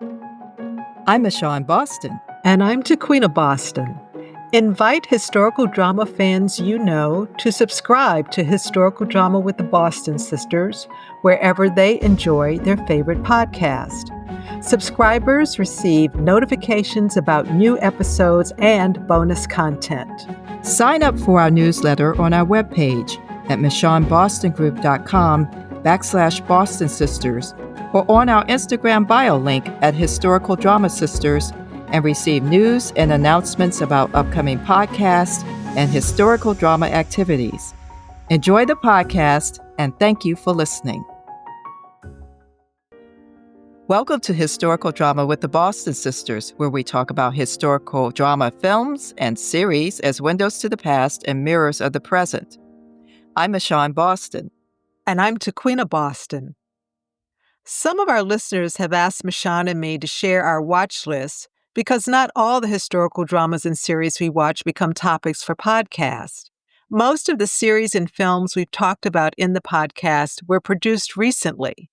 I'm Michon Boston. And I'm Taquiena Boston. Invite historical drama fans you know to subscribe to Historical Drama with the Boston Sisters wherever they enjoy their favorite podcast. Subscribers receive notifications about new episodes and bonus content. Sign up for our newsletter on our webpage at michonbostongroup.com/Boston Sisters or on our Instagram bio link at Historical Drama Sisters and receive news and announcements about upcoming podcasts and historical drama activities. Enjoy the podcast, and thank you for listening. Welcome to Historical Drama with the Boston Sisters, where we talk about historical drama films and series as windows to the past and mirrors of the present. I'm Michon Boston. And I'm Taquiena Boston. Some of our listeners have asked Michon and me to share our watch list because not all the historical dramas and series we watch become topics for podcasts. Most of the series and films we've talked about in the podcast were produced recently.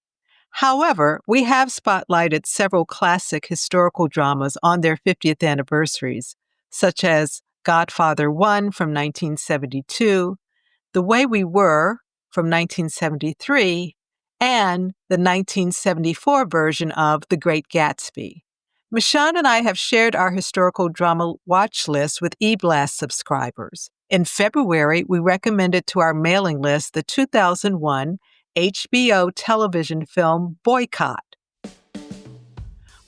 However, we have spotlighted several classic historical dramas on their 50th anniversaries, such as Godfather I from 1972, The Way We Were from 1973, and the 1974 version of The Great Gatsby. Michon and I have shared our historical drama watch list with eBlast subscribers. In February, we recommended to our mailing list the 2001 HBO television film Boycott.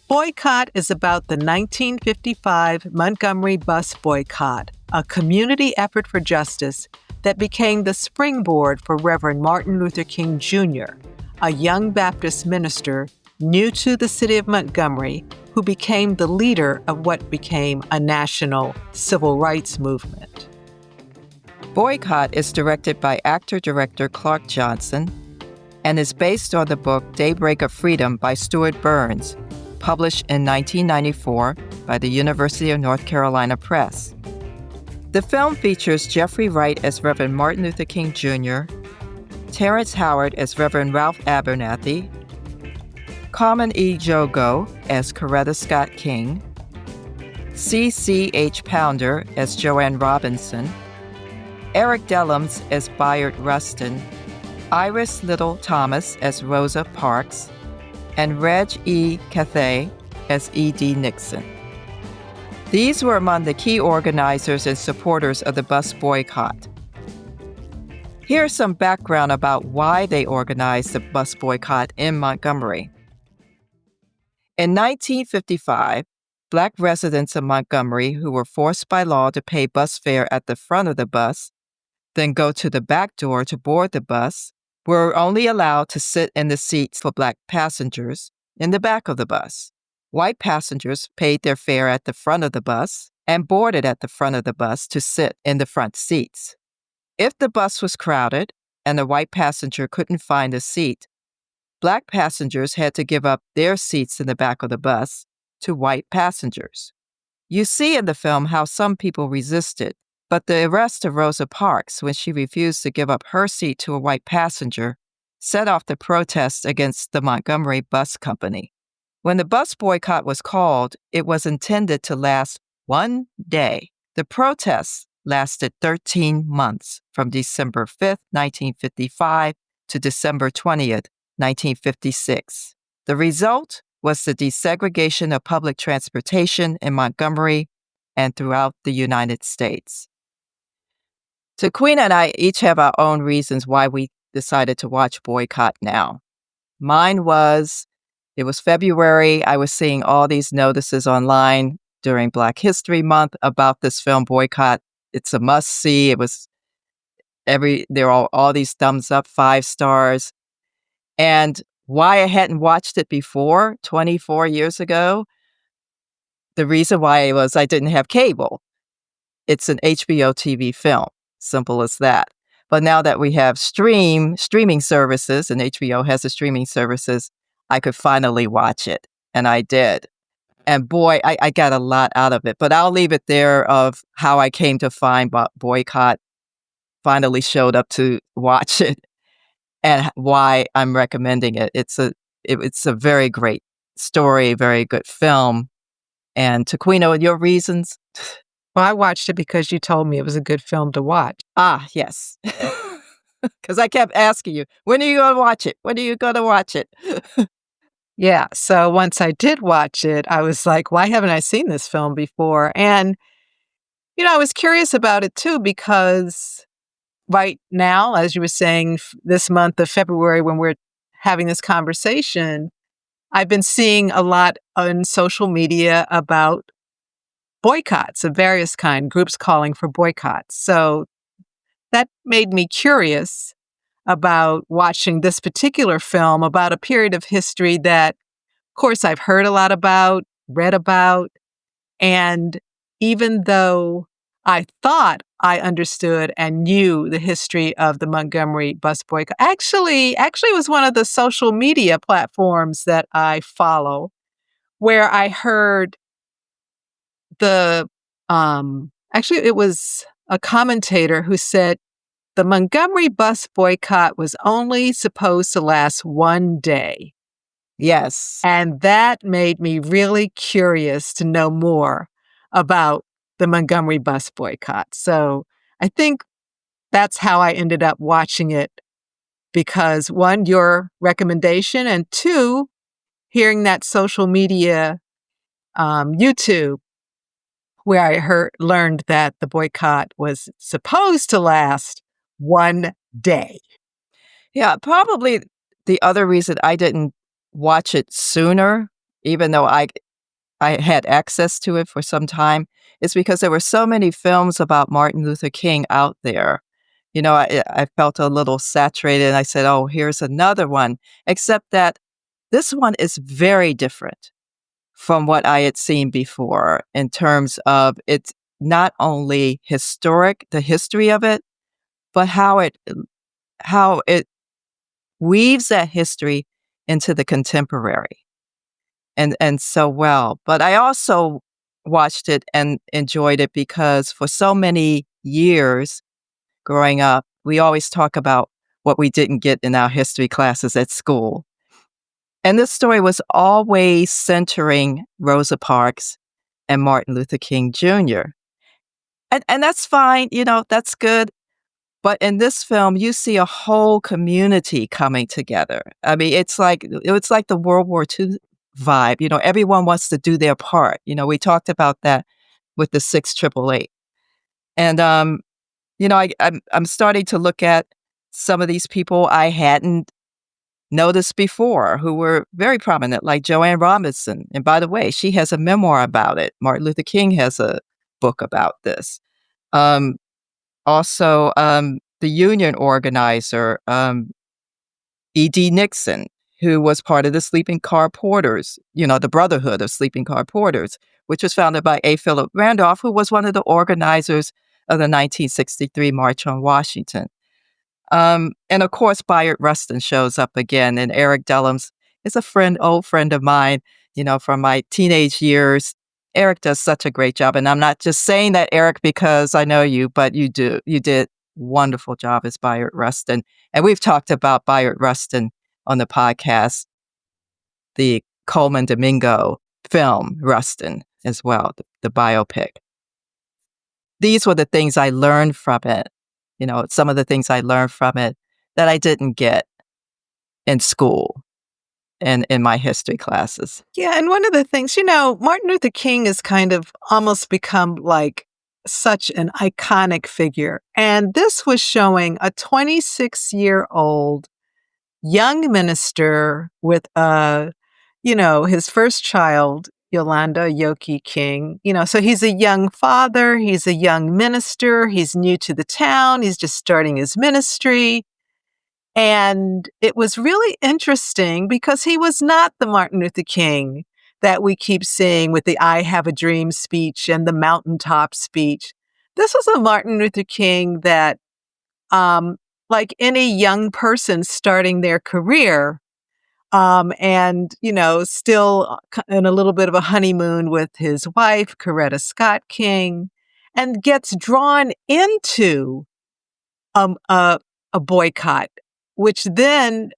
Boycott is about the 1955 Montgomery Bus Boycott, a community effort for justice that became the springboard for Reverend Martin Luther King Jr., a young Baptist minister new to the city of Montgomery, who became the leader of what became a national civil rights movement. Boycott is directed by actor-director Clark Johnsonand and is based on the book Daybreak of Freedom by Stewart Burns, published in 1994 by the University of North Carolina Press. The film features Jeffrey Wright as Reverend Martin Luther King Jr., Terrence Howard as Reverend Ralph Abernathy, Carmen E. Jogo as Coretta Scott King, C.C.H. Pounder as Joanne Robinson, Eric Dellums as Bayard Rustin, Iris Little Thomas as Rosa Parks, and Reg E. Cathay as E.D. Nixon. These were among the key organizers and supporters of the bus boycott. Here's some background about why they organized the bus boycott in Montgomery. In 1955, Black residents of Montgomery who were forced by law to pay bus fare at the front of the bus, then go to the back door to board the bus, were only allowed to sit in the seats for Black passengers in the back of the bus. White passengers paid their fare at the front of the bus and boarded at the front of the bus to sit in the front seats. If the bus was crowded and a white passenger couldn't find a seat, Black passengers had to give up their seats in the back of the bus to white passengers. You see in the film how some people resisted, but the arrest of Rosa Parks when she refused to give up her seat to a white passenger set off the protests against the Montgomery Bus Company. When the bus boycott was called, it was intended to last one day. The protests lasted 13 months, from December 5th, 1955 to December 20th, 1956. The result was the desegregation of public transportation in Montgomery and throughout the United States. Taquiena and I each have our own reasons why we decided to watch Boycott now. Mine was, it was February. I was seeing all these notices online during Black History Month about this film Boycott. It's a must-see. It was there are all these thumbs up, 5 stars. And why I hadn't watched it before, 24 years ago, the reason why was I didn't have cable. It's an HBO TV film, simple as that. But now that we have streaming services, and HBO has the streaming services, I could finally watch it, and I did. And boy, I got a lot out of it. But I'll leave it there of how I came to find Boycott, finally showed up to watch it, and why I'm recommending it. It's a very great story, very good film. And Taquiena, your reasons? Well, I watched it because you told me it was a good film to watch. Ah, yes. Because I kept asking you, when are you going to watch it? When are you going to watch it? Yeah, so once I did watch it, I was like, why haven't I seen this film before? And, I was curious about it too, because right now, as you were saying, this month of February, when we're having this conversation, I've been seeing a lot on social media about boycotts of various kind, groups calling for boycotts. So that made me curious about watching this particular film about a period of history that, of course, I've heard a lot about, read about, and even though I thought I understood and knew the history of the Montgomery bus boycott, actually was one of the social media platforms that I follow, where I heard the actually it was a commentator who said the Montgomery bus boycott was only supposed to last one day. Yes. And that made me really curious to know more about the Montgomery bus boycott. So I think that's how I ended up watching it because one, your recommendation, and two, hearing that social media YouTube where I learned that the boycott was supposed to last one day. Yeah, probably the other reason I didn't watch it sooner, even though I had access to it for some time, is because there were so many films about Martin Luther King out there. I felt a little saturated, and I said, "Oh, here's another one," except that this one is very different from what I had seen before in terms of it's not only historic, the history of it, but how it weaves that history into the contemporary and so well. But I also watched it and enjoyed it because for so many years growing up, we always talk about what we didn't get in our history classes at school. And this story was always centering Rosa Parks and Martin Luther King Jr. And that's fine, that's good. But in this film, you see a whole community coming together. I mean, it's like the World War II vibe. Everyone wants to do their part. We talked about that with the 688. And I'm starting to look at some of these people I hadn't noticed before who were very prominent, like Joanne Robinson. And by the way, she has a memoir about it. Martin Luther King has a book about this. Um, also, the union organizer, E.D. Nixon, who was part of the Sleeping Car Porters, the Brotherhood of Sleeping Car Porters, which was founded by A. Philip Randolph, who was one of the organizers of the 1963 March on Washington. And of course, Bayard Rustin shows up again, and Eric Dellums is old friend of mine, from my teenage years. Eric does such a great job, and I'm not just saying that, Eric, because I know you, but you do. You did wonderful job as Bayard Rustin, and we've talked about Bayard Rustin on the podcast, the Coleman Domingo film Rustin as well, the biopic. These were the things I learned from it. Some of the things I learned from it that I didn't get in school and in my history classes. Yeah, and one of the things, Martin Luther King has kind of almost become like such an iconic figure. And this was showing a 26-year-old young minister with his first child, Yolanda Yoki King. So he's a young father, he's a young minister, he's new to the town, he's just starting his ministry. And it was really interesting because he was not the Martin Luther King that we keep seeing with the I Have a Dream speech and the mountaintop speech. This was a Martin Luther King that, like any young person starting their career, and, still in a little bit of a honeymoon with his wife, Coretta Scott King, and gets drawn into a boycott, which then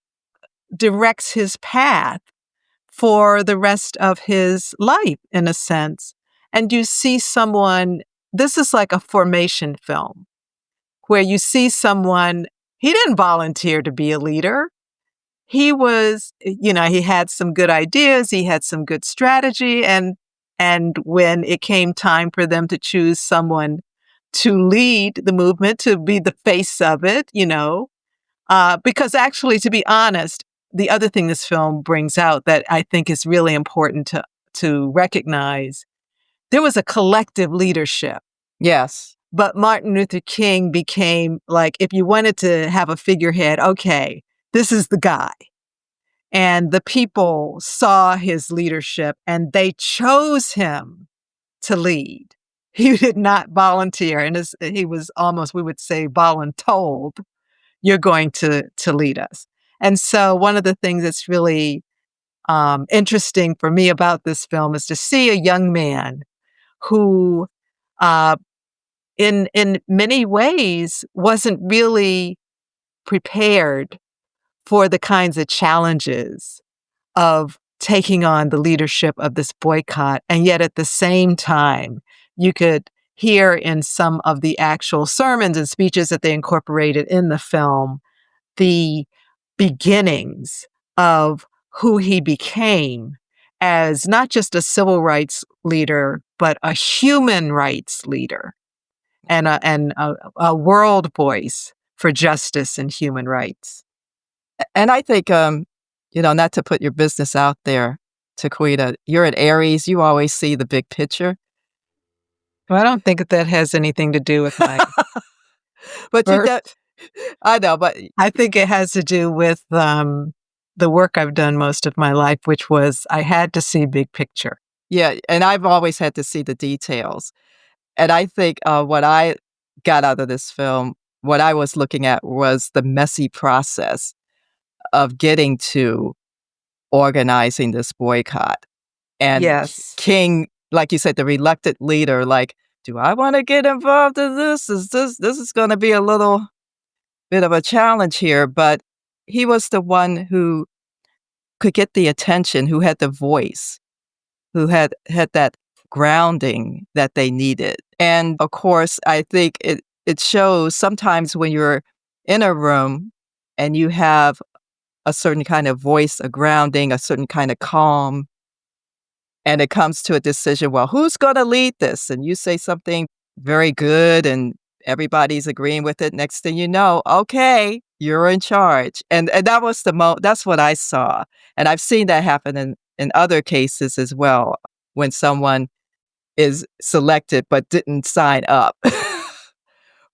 directs his path for the rest of his life, in a sense. And you see someone, this is like a formation film, where you see someone, he didn't volunteer to be a leader. He was, he had some good ideas, he had some good strategy, and when it came time for them to choose someone to lead the movement, to be the face of it, because actually, to be honest, the other thing this film brings out that I think is really important to recognize, there was a collective leadership. Yes. But Martin Luther King became like, if you wanted to have a figurehead, okay, this is the guy. And the people saw his leadership and they chose him to lead. He did not volunteer. And he was almost, we would say, voluntold, you're going to lead us. And so one of the things that's really interesting for me about this film is to see a young man who, in many ways, wasn't really prepared for the kinds of challenges of taking on the leadership of this boycott. And yet at the same time, you could hear in some of the actual sermons and speeches that they incorporated in the film, the beginnings of who he became as not just a civil rights leader, but a human rights leader and a world voice for justice and human rights. And I think, not to put your business out there, Taquiena, you're at Aries, you always see the big picture. Well, I don't think that has anything to do with my But birth. I know, but I think it has to do with the work I've done most of my life, which was I had to see big picture. yeah, and I've always had to see the details. And I think what I got out of this film, what I was looking at was the messy process of getting to organizing this boycott. And Yes. King, like you said, the reluctant leader, like, do I want to get involved in this? This is going to be a little bit of a challenge here. But he was the one who could get the attention, who had the voice, who had that grounding that they needed. And of course, I think it shows sometimes when you're in a room and you have a certain kind of voice, a grounding, a certain kind of calm, and it comes to a decision, well, who's going to lead this? And you say something very good and everybody's agreeing with it. Next thing you know, okay, you're in charge. And that was that's what I saw. And I've seen that happen in other cases as well, when someone is selected but didn't sign up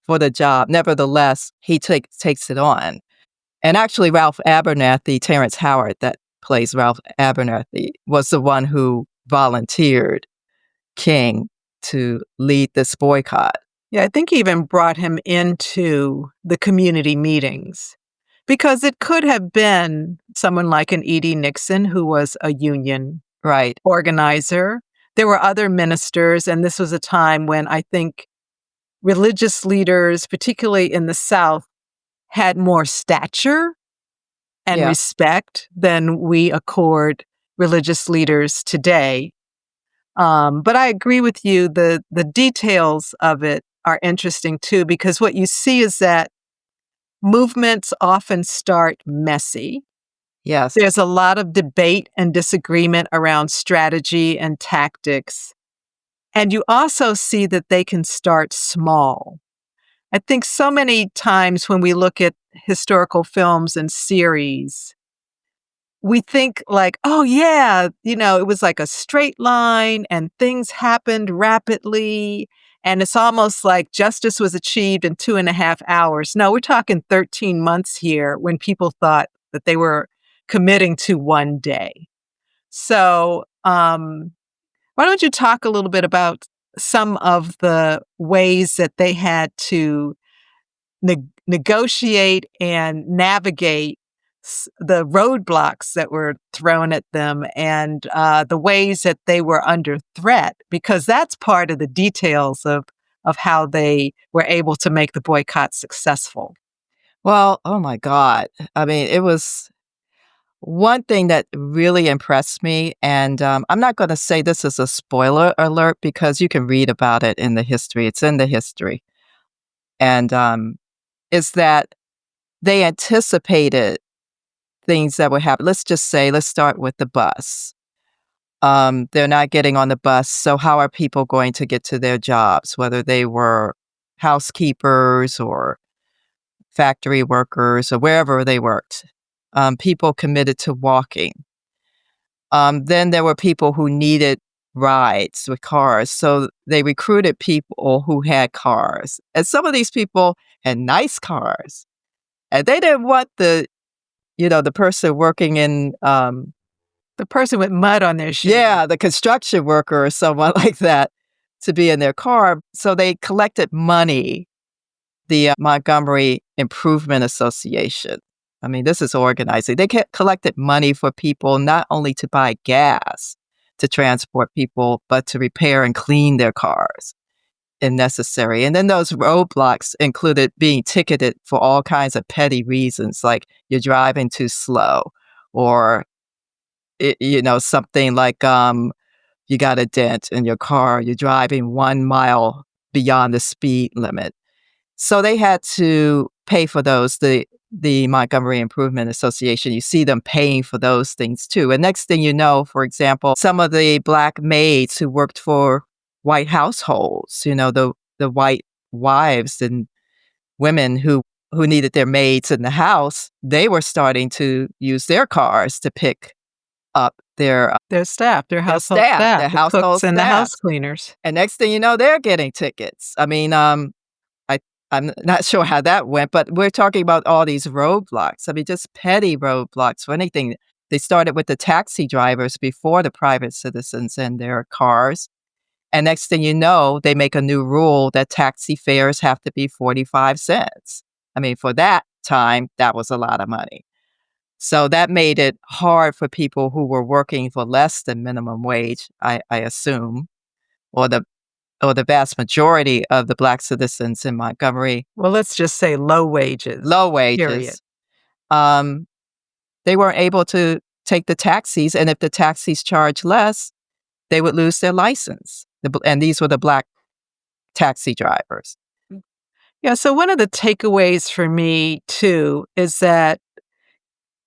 for the job. Nevertheless, he takes it on. And actually, Ralph Abernathy, Terrence Howard, that plays Ralph Abernathy, was the one who volunteered King to lead this boycott. Yeah, I think he even brought him into the community meetings because it could have been someone like an E.D. Nixon, who was a union Right. organizer. There were other ministers, and this was a time when I think religious leaders, particularly in the South, had more stature and Yeah. respect than we accord religious leaders today. But I agree with you. The details of it are interesting too, because what you see is that movements often start messy. Yes. There's a lot of debate and disagreement around strategy and tactics. And you also see that they can start small. I think so many times when we look at historical films and series, we think like, oh yeah, it was like a straight line and things happened rapidly. And it's almost like justice was achieved in 2.5 hours. No, we're talking 13 months here when people thought that they were committing to one day. So why don't you talk a little bit about some of the ways that they had to negotiate and navigate the roadblocks that were thrown at them and the ways that they were under threat, because that's part of the details of how they were able to make the boycott successful. Well, oh my God. I mean, it was One thing that really impressed me, and I'm not going to say this is a spoiler alert because you can read about it in the history. It's in the history. And is that they anticipated things that would happen. Let's just say, let's start with the bus. They're not getting on the bus. So how are people going to get to their jobs, whether they were housekeepers or factory workers or wherever they worked? People committed to walking. Then there were people who needed rides with cars. So they recruited people who had cars. And some of these people had nice cars. And they didn't want the person working in The person with mud on their shoes. yeah, the construction worker or someone like that to be in their car. So they collected money, the Montgomery Improvement Association. I mean, this is organizing. They collected money for people not only to buy gas to transport people, but to repair and clean their cars if necessary. And then those roadblocks included being ticketed for all kinds of petty reasons, like you're driving too slow or something like you got a dent in your car, you're driving 1 mile beyond the speed limit. So they had to pay for those. The Montgomery Improvement Association, you see them paying for those things too. And next thing you know, for example, some of the Black maids who worked for white households, the white wives and women who needed their maids in the house, they were starting to use their cars to pick up their staff, their household staff, staff, their the household cooks and the staff. house cleaners. And next thing you know, they're getting tickets. I mean, I'm not sure how that went, but we're talking about all these roadblocks. I mean, just petty roadblocks for anything. They started with the taxi drivers before the private citizens and their cars. And next thing you know, they make a new rule that taxi fares have to be 45 cents. I mean, for that time, that was a lot of money. So that made it hard for people who were working for less than minimum wage, I assume, or the vast majority of the Black citizens in Montgomery. Well, let's just say low wages. Low wages. Period. They weren't able to take the taxis, and if the taxis charged less, they would lose their license. And these were the Black taxi drivers. Yeah, so one of the takeaways for me, too, is that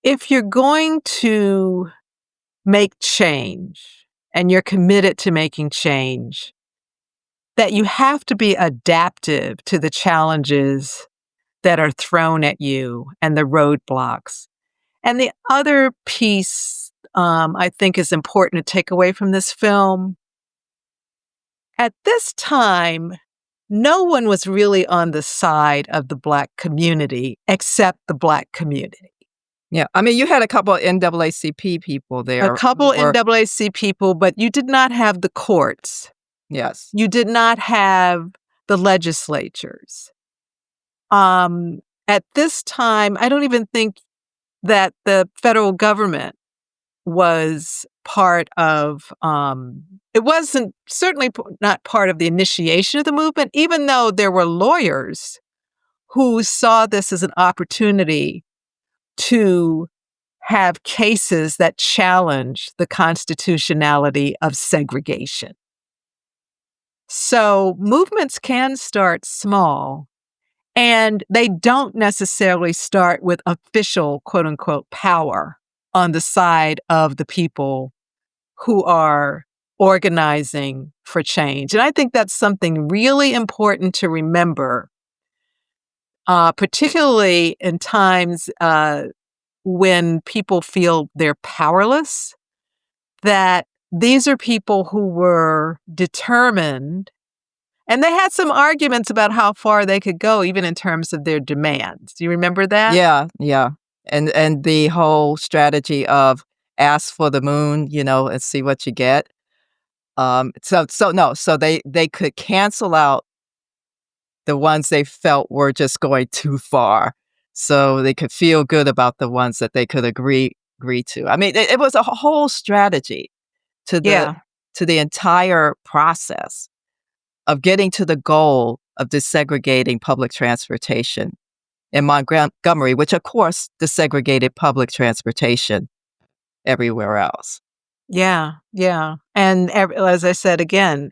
if you're going to make change and you're committed to making change, that you have to be adaptive to the challenges that are thrown at you and the roadblocks. And the other piece I think is important to take away from this film, at this time, no one was really on the side of the Black community except the Black community. Yeah, I mean, you had a couple of NAACP people there. A couple NAACP people, but you did not have the courts. Yes. You did not have the legislatures. At this time, I don't even think that the federal government was part of, it wasn't certainly not part of the initiation of the movement, even though there were lawyers who saw this as an opportunity to have cases that challenge the constitutionality of segregation. So movements can start small, and they don't necessarily start with official, quote unquote, power on the side of the people who are organizing for change. And I think that's something really important to remember, particularly in times when people feel they're powerless, that these are people who were determined, and they had some arguments about how far they could go, even in terms of their demands. Do you remember that? Yeah. And the whole strategy of ask for the moon, and see what you get. So they could cancel out the ones they felt were just going too far, so they could feel good about the ones that they could agree to. I mean, it was a whole strategy to the entire process of getting to the goal of desegregating public transportation in Montgomery, which of course desegregated public transportation everywhere else. Yeah, yeah. And as I said again,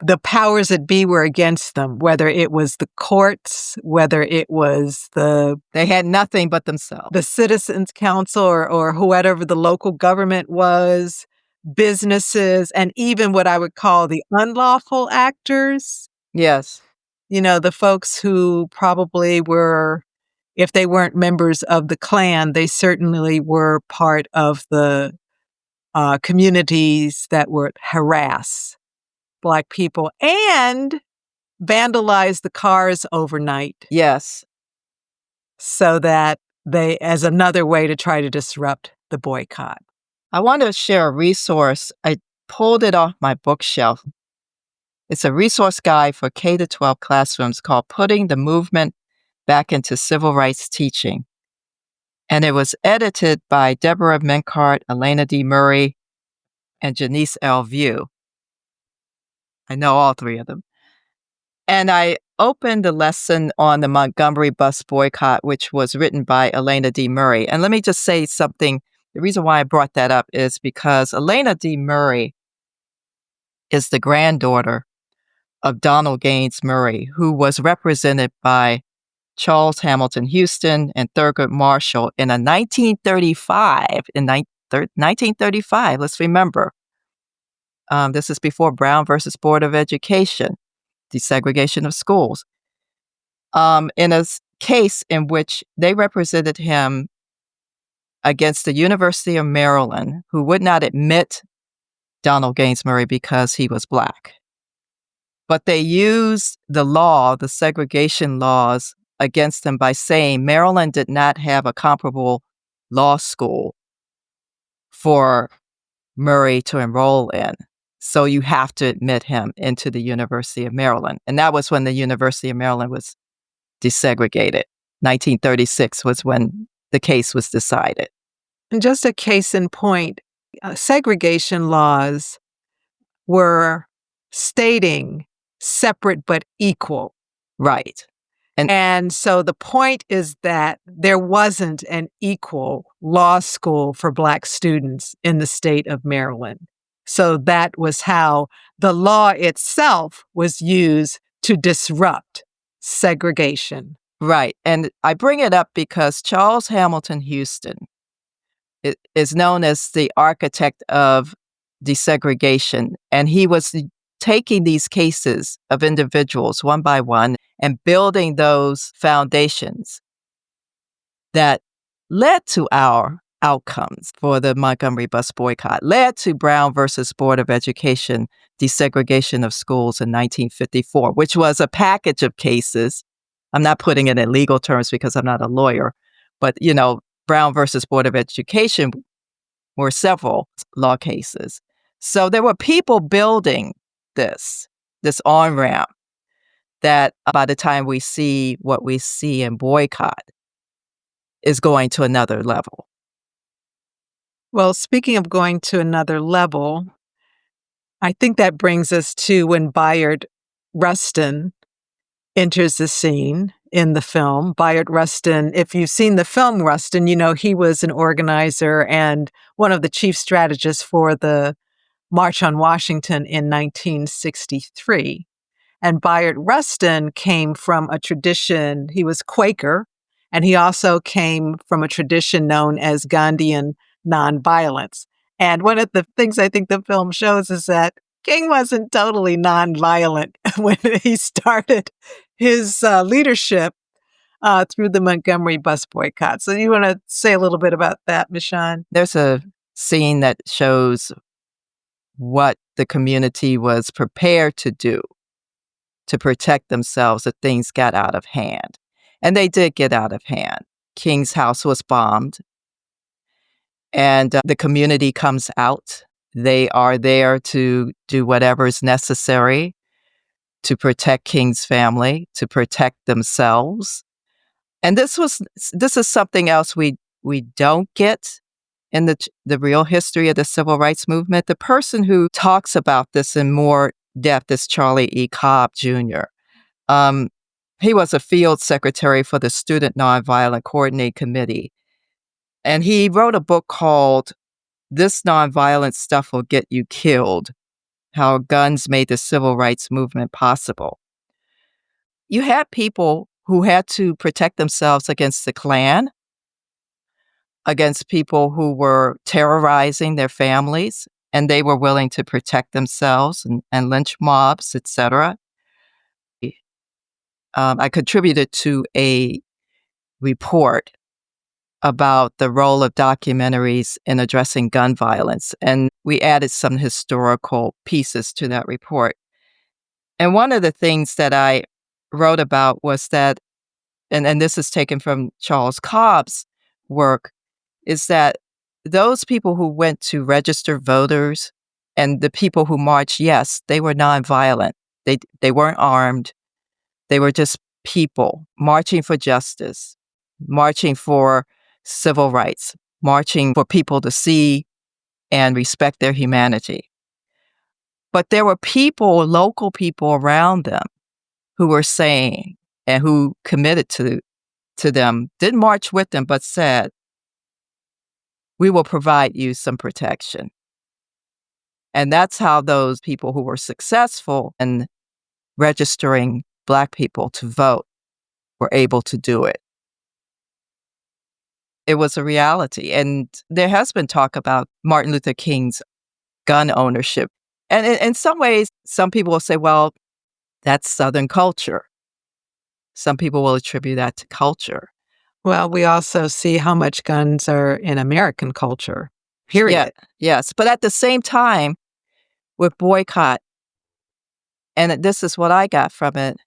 the powers that be were against them, whether it was the courts, whether it was They had nothing but themselves. the Citizens Council or whoever the local government was, businesses, and even what I would call the unlawful actors. Yes. You know, the folks who probably were, if they weren't members of the Klan, they certainly were part of the communities that would harass Black people and vandalize the cars overnight. Yes. So that as another way to try to disrupt the boycott. I want to share a resource. I pulled it off my bookshelf. It's a resource guide for K-12 classrooms called Putting the Movement Back into Civil Rights Teaching. And it was edited by Deborah Menkart, Elena D. Murray, and Janice L. View. I know all three of them. And I opened the lesson on the Montgomery Bus Boycott, which was written by Elena D. Murray. And let me just say something. The reason why I brought that up is because Elena D. Murray is the granddaughter of Donald Gaines Murray, who was represented by Charles Hamilton Houston and Thurgood Marshall in a 1935, let's remember. This is before Brown versus Board of Education, desegregation of schools. In a case in which they represented him against the University of Maryland, who would not admit Donald Gaines Murray because he was Black. But they used the law, the segregation laws, against him by saying Maryland did not have a comparable law school for Murray to enroll in. So you have to admit him into the University of Maryland. And that was when the University of Maryland was desegregated. 1936 was when the case was decided. And just a case in point, segregation laws were stating separate but equal. Right. And so the point is that there wasn't an equal law school for Black students in the state of Maryland. So that was how the law itself was used to disrupt segregation. Right. And I bring it up because Charles Hamilton Houston is known as the architect of desegregation. And he was taking these cases of individuals one by one and building those foundations that led to our outcomes for the Montgomery Bus Boycott, led to Brown versus Board of Education desegregation of schools in 1954, which was a package of cases. I'm not putting it in legal terms because I'm not a lawyer, but, Brown versus Board of Education were several law cases. So there were people building this on-ramp that by the time we see what we see in Boycott is going to another level. Well, speaking of going to another level, I think that brings us to when Bayard Rustin enters the scene in the film. Bayard Rustin, if you've seen the film Rustin, he was an organizer and one of the chief strategists for the March on Washington in 1963. And Bayard Rustin came from a tradition, he was Quaker, and he also came from a tradition known as Gandhian nonviolence. And one of the things I think the film shows is that King wasn't totally nonviolent when he started his leadership through the Montgomery Bus Boycott. So you want to say a little bit about that, Michon? There's a scene that shows what the community was prepared to do to protect themselves if things got out of hand. And they did get out of hand. King's house was bombed, and the community comes out. They are there to do whatever is necessary to protect King's family, to protect themselves. And this is something else we don't get in the real history of the civil rights movement. The person who talks about this in more depth is Charlie E. Cobb Jr. He was a field secretary for the Student Nonviolent Coordinating Committee. And he wrote a book called this nonviolent stuff will get you killed, how guns made the civil rights movement possible. You had people who had to protect themselves against the Klan, against people who were terrorizing their families, and they were willing to protect themselves and lynch mobs, etc. I contributed to a report about the role of documentaries in addressing gun violence, and we added some historical pieces to that report. And one of the things that I wrote about was that, and this is taken from Charles Cobb's work, is that those people who went to register voters and the people who marched, yes, they were nonviolent. They weren't armed. They were just people marching for justice, marching for civil rights, marching for people to see and respect their humanity. But there were people, local people around them who were saying and who committed to them, didn't march with them, but said, we will provide you some protection. And that's how those people who were successful in registering Black people to vote were able to do it. It was a reality. And there has been talk about Martin Luther King's gun ownership. And in some ways, some people will say, well, that's Southern culture. Some people will attribute that to culture. Well, we also see how much guns are in American culture, period. Yeah, yes. But at the same time, with boycott, and this is what I got from it,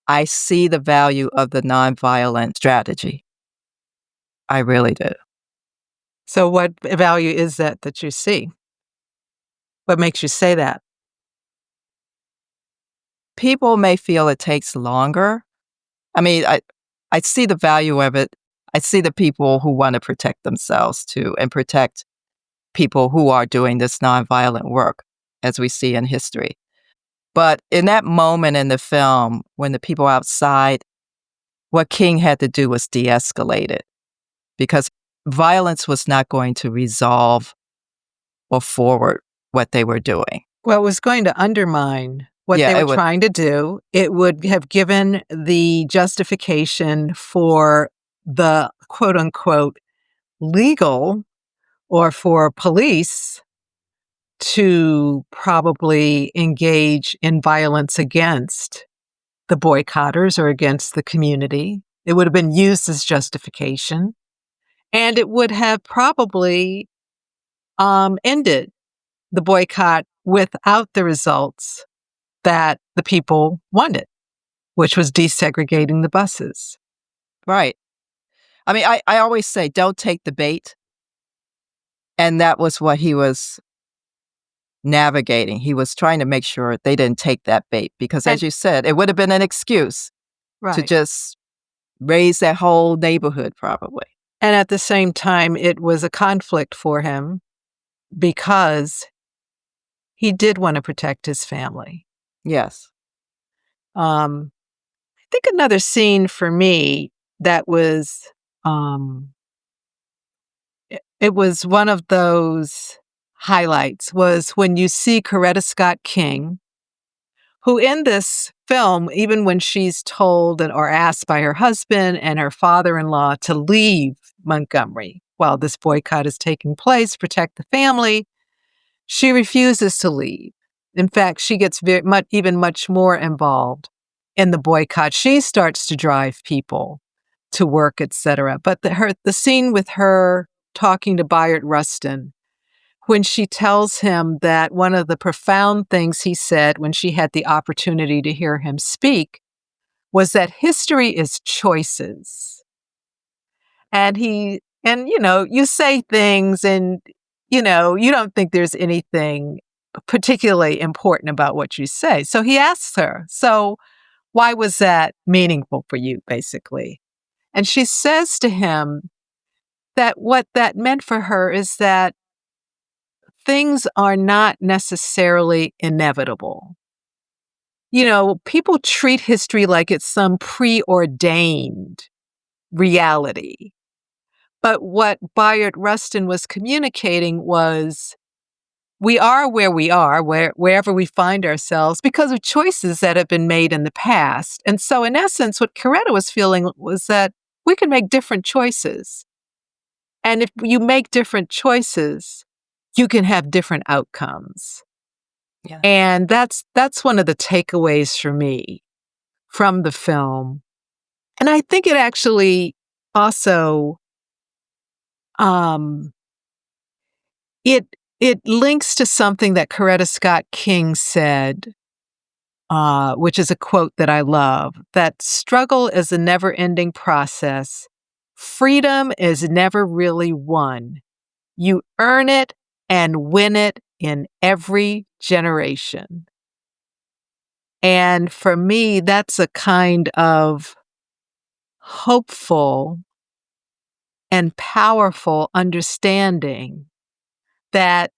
I see the value of the nonviolent strategy. I really do. So what value is that you see? What makes you say that? People may feel it takes longer. I mean, I see the value of it. I see the people who want to protect themselves too and protect people who are doing this nonviolent work, as we see in history. But in that moment in the film, when the people outside, what King had to do was de-escalate it, because violence was not going to resolve or forward what they were doing. Well, it was going to undermine what they were trying to do. It would have given the justification for the quote unquote legal or for police to probably engage in violence against the boycotters or against the community. It would have been used as justification, and it would have probably ended the boycott without the results that the people wanted, which was desegregating the buses. Right. I mean, I always say, don't take the bait. And that was what he was navigating. He was trying to make sure they didn't take that bait because, as you said, it would have been an excuse to just raise that whole neighborhood probably. And at the same time, it was a conflict for him because he did want to protect his family. Yes. I think another scene for me that was, it was one of those highlights was when you see Coretta Scott King, who in this film, even when she's told or asked by her husband and her father-in-law to leave Montgomery while this boycott is taking place, protect the family, she refuses to leave. In fact, she gets even much more involved in the boycott. She starts to drive people to work, etc. But the scene with her talking to Bayard Rustin, when she tells him that one of the profound things he said when she had the opportunity to hear him speak was that history is choices. And you say things and, you don't think there's anything particularly important about what you say. So he asks her, so why was that meaningful for you, basically? And she says to him that what that meant for her is that things are not necessarily inevitable. People treat history like it's some preordained reality. But what Bayard Rustin was communicating was we are where we are, wherever we find ourselves, because of choices that have been made in the past. And so, in essence, what Coretta was feeling was that we can make different choices. And if you make different choices, you can have different outcomes. Yeah. And that's one of the takeaways for me from the film. And I think it actually also it links to something that Coretta Scott King said, which is a quote that I love, that struggle is a never-ending process. Freedom is never really won. You earn it and win it in every generation. And for me, that's a kind of hopeful and powerful understanding that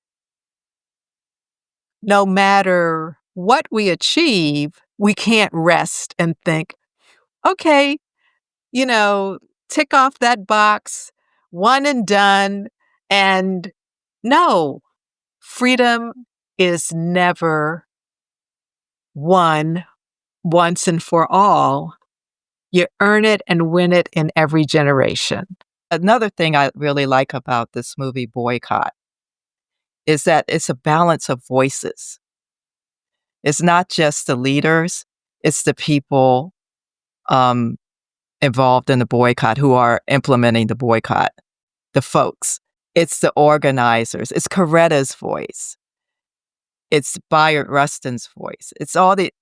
no matter what we achieve, we can't rest and think, okay, tick off that box, one and done. And no, freedom is never won once and for all. You earn it and win it in every generation. Another thing I really like about this movie, Boycott, is that it's a balance of voices. It's not just the leaders, it's the people involved in the boycott who are implementing the boycott, the folks. It's the organizers. It's Coretta's voice. It's Bayard Rustin's voice.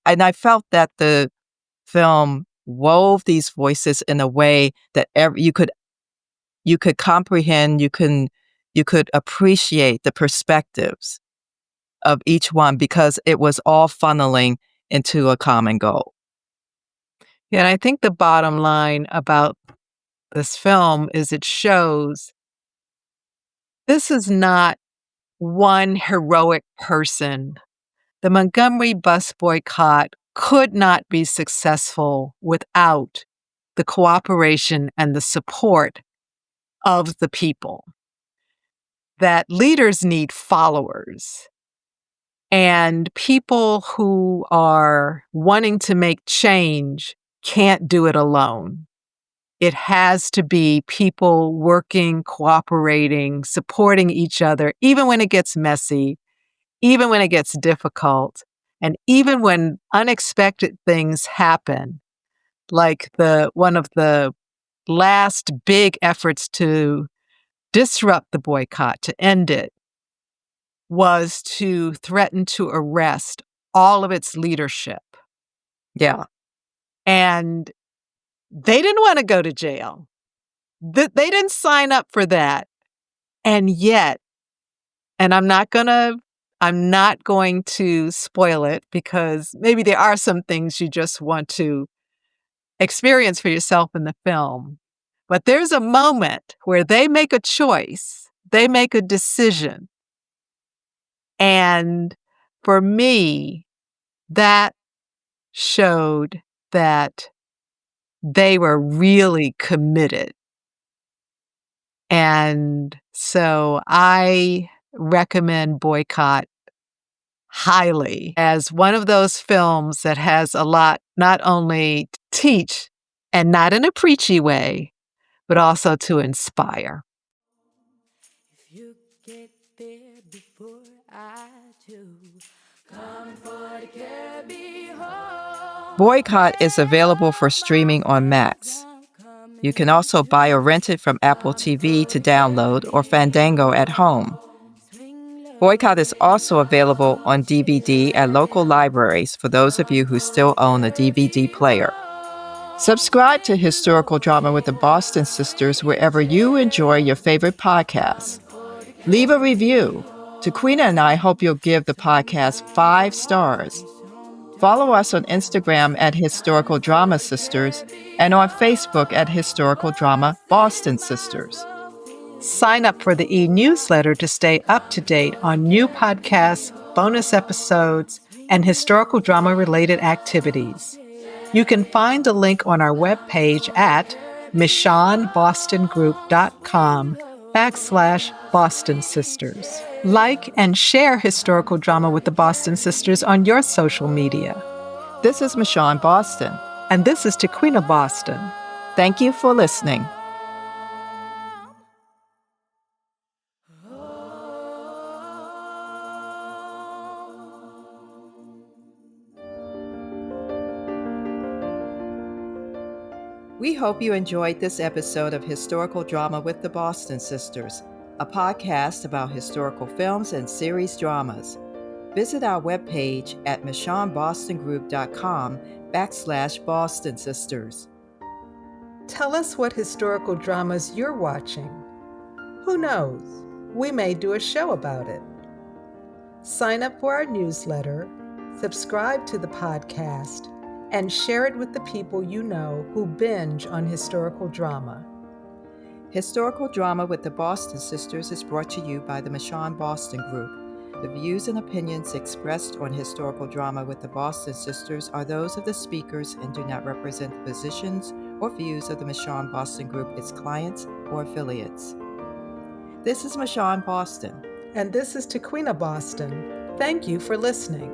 And I felt that the film wove these voices in a way that you could comprehend, you could appreciate the perspectives of each one because it was all funneling into a common goal. Yeah, and I think the bottom line about this film is it shows this is not one heroic person. The Montgomery Bus Boycott could not be successful without the cooperation and the support of the people. That leaders need followers. And people who are wanting to make change can't do it alone. It has to be people working, cooperating, supporting each other, even when it gets messy, even when it gets difficult, and even when unexpected things happen, like one of the last big efforts to disrupt the boycott, to end it, was to threaten to arrest all of its leadership. Yeah. And they didn't want to go to jail. They didn't sign up for that. And yet, and I'm not going to spoil it because maybe there are some things you just want to experience for yourself in the film. But there's a moment where they make a choice, they make a decision. And for me, that showed that they were really committed. And so I recommend Boycott highly as one of those films that has a lot not only to teach, and not in a preachy way, but also to inspire. If you get there before I do, come for the carry home. Boycott is available for streaming on Max. You can also buy or rent it from Apple TV to download or Fandango at home. Boycott is also available on DVD at local libraries for those of you who still own a DVD player. Subscribe to Historical Drama with the Boston Sisters wherever you enjoy your favorite podcasts. Leave a review. Taquiena and I hope you'll give the podcast 5 stars. Follow us on Instagram at Historical Drama Sisters and on Facebook at Historical Drama Boston Sisters. Sign up for the e-newsletter to stay up to date on new podcasts, bonus episodes, and historical drama-related activities. You can find the link on our webpage at michonbostongroup.com/Boston Sisters. Like and share historical drama with the Boston Sisters on your social media. This is Michon Boston. And this is Taquiena Boston. Thank you for listening. We hope you enjoyed this episode of Historical Drama with the Boston Sisters, a podcast about historical films and series dramas. Visit our webpage at michonbostongroup.com/Boston Sisters. Tell us what historical dramas you're watching. Who knows? We may do a show about it. Sign up for our newsletter, subscribe to the podcast, and share it with the people you know who binge on historical drama. Historical Drama with the Boston Sisters is brought to you by the Michon Boston Group. The views and opinions expressed on Historical Drama with the Boston Sisters are those of the speakers and do not represent the positions or views of the Michon Boston Group, its clients, or affiliates. This is Michon Boston. And this is Taquiena Boston. Thank you for listening.